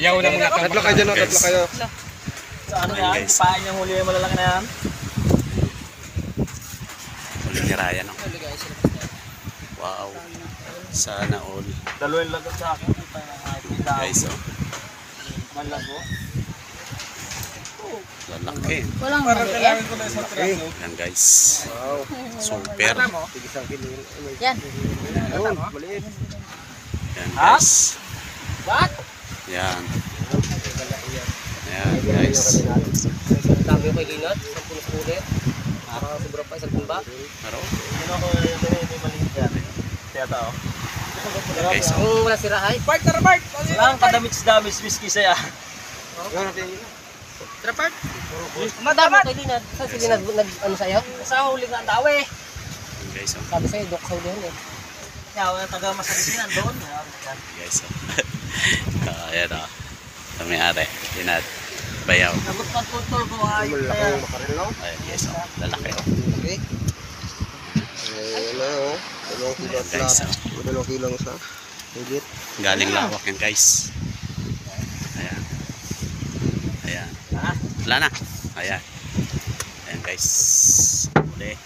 Yaw na mga Tatlo kayo dyan, tatlo kayo. Sa ano yan? Pain yung huli yung malalaki na yan. Huli ni Ryan, no? Wow. Sana all. Dalawin lagot sa akin. Guys, oh. Malago. Lalaki. Walang Parang maliit. kailangan ko na isang traso. Yan, guys. Wow. Super. Tigisang kilo. Yan. Ayun, maliit. Yan, guys. What? Yan. Yan, guys. Dami ko kay Linat, 10 ulit. Sobra pa, 10 ba? Pero, Sino ko yung may maliit yan? Tiyata oh. yan, guys, oh. Kung wala sira ay. Bart, tara Bart! Wala kang kadamits-damits whisky siya. Yun natin yun. Tara Bart! Madami kay Linat. Saan si Linat ano sa'yo? Sa huli nga ang dawe. Yan, guys, oh. Sabi sa'yo, dok sa ulihan eh. Yaw, yung taga masarisinan doon. Yan, guys, oh. Ayan, oh. Sa may-ari. Linat. Bayaw. Nagot pa tutol ko ay. Malaki yung makaril, no? Ayan, guys, oh. Lalaki, oh. Okay. Ayun na, oh. 2 kilo at Guys, lahat. 2 kilo ang isa. Higit. Galing lawak yan, guys. Ayan. Ayan. Wala na. Ayan. Ayan, guys. Uli.